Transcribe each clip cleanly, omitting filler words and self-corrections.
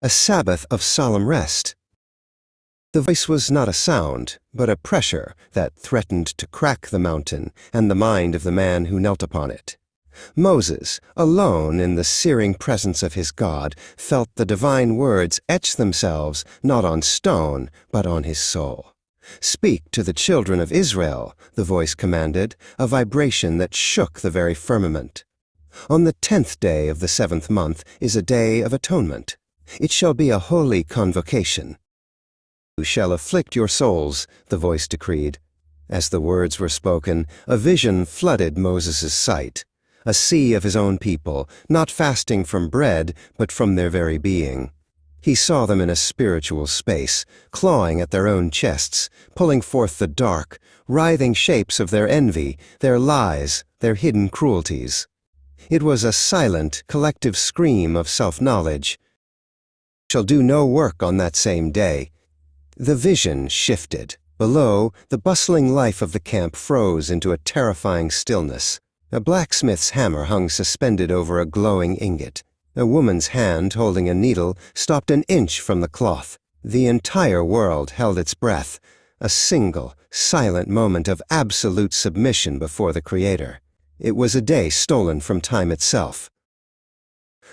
a Sabbath of solemn rest. The voice was not a sound, but a pressure that threatened to crack the mountain and the mind of the man who knelt upon it. Moses, alone in the searing presence of his God, felt the divine words etch themselves not on stone, but on his soul. "Speak to the children of Israel," the voice commanded, a vibration that shook the very firmament. "On the 10th day of the 7th month is a day of atonement. It shall be a holy convocation. You shall afflict your souls," the voice decreed. As the words were spoken, a vision flooded Moses' sight. A sea of his own people, not fasting from bread, but from their very being. He saw them in a spiritual space, clawing at their own chests, pulling forth the dark, writhing shapes of their envy, their lies, their hidden cruelties. It was a silent, collective scream of self-knowledge. "Shall do no work on that same day." The vision shifted. Below, the bustling life of the camp froze into a terrifying stillness. A blacksmith's hammer hung suspended over a glowing ingot. A woman's hand, holding a needle, stopped an inch from the cloth. The entire world held its breath, a single, silent moment of absolute submission before the Creator. It was a day stolen from time itself.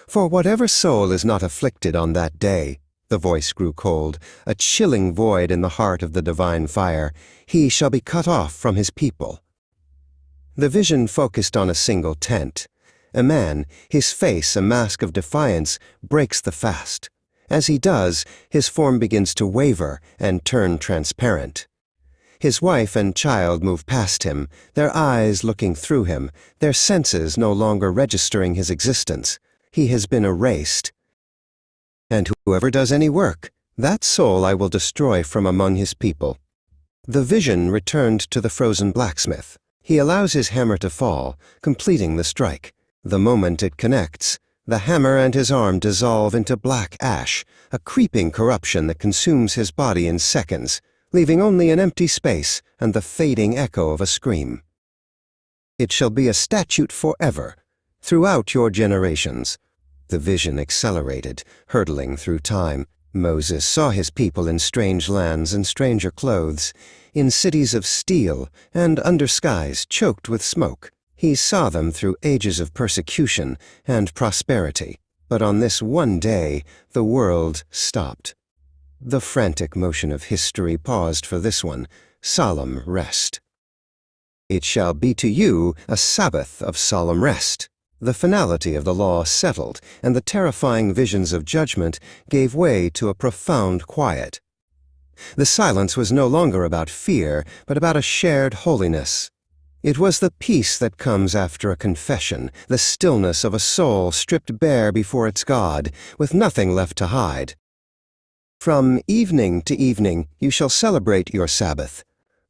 "For whatever soul is not afflicted on that day," the voice grew cold, a chilling void in the heart of the divine fire, "he shall be cut off from his people." The vision focused on a single tent. A man, his face a mask of defiance, breaks the fast. As he does, his form begins to waver and turn transparent. His wife and child move past him, their eyes looking through him, their senses no longer registering his existence. He has been erased. "And whoever does any work, that soul I will destroy from among his people." The vision returned to the frozen blacksmith. He allows his hammer to fall, completing the strike. The moment it connects, the hammer and his arm dissolve into black ash, a creeping corruption that consumes his body in seconds, leaving only an empty space and the fading echo of a scream. "It shall be a statute forever, throughout your generations." The vision accelerated, hurtling through time. Moses saw his people in strange lands and stranger clothes, in cities of steel and under skies choked with smoke. He saw them through ages of persecution and prosperity. But on this one day, the world stopped. The frantic motion of history paused for this one, solemn rest. "It shall be to you a Sabbath of solemn rest." The finality of the law settled, and the terrifying visions of judgment gave way to a profound quiet. The silence was no longer about fear, but about a shared holiness. It was the peace that comes after a confession, the stillness of a soul stripped bare before its God, with nothing left to hide. "From evening to evening you shall celebrate your Sabbath."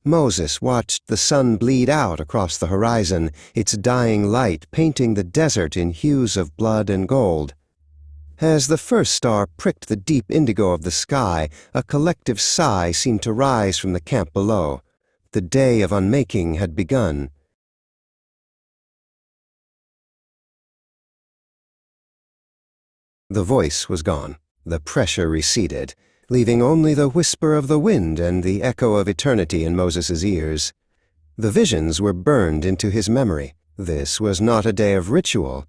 Moses watched the sun bleed out across the horizon, its dying light painting the desert in hues of blood and gold. As the first star pricked the deep indigo of the sky, a collective sigh seemed to rise from the camp below. The day of unmaking had begun. The voice was gone. The pressure receded, leaving only the whisper of the wind and the echo of eternity in Moses' ears. The visions were burned into his memory. This was not a day of ritual,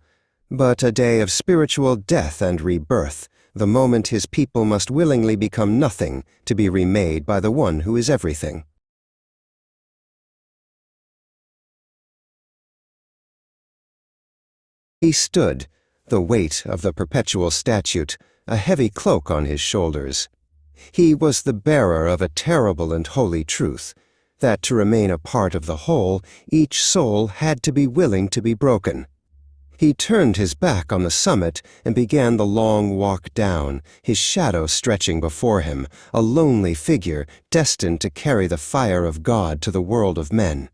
but a day of spiritual death and rebirth, the moment his people must willingly become nothing to be remade by the one who is everything. He stood, the weight of the perpetual statute, a heavy cloak on his shoulders. He was the bearer of a terrible and holy truth, that to remain a part of the whole, each soul had to be willing to be broken. He turned his back on the summit and began the long walk down, his shadow stretching before him, a lonely figure destined to carry the fire of God to the world of men.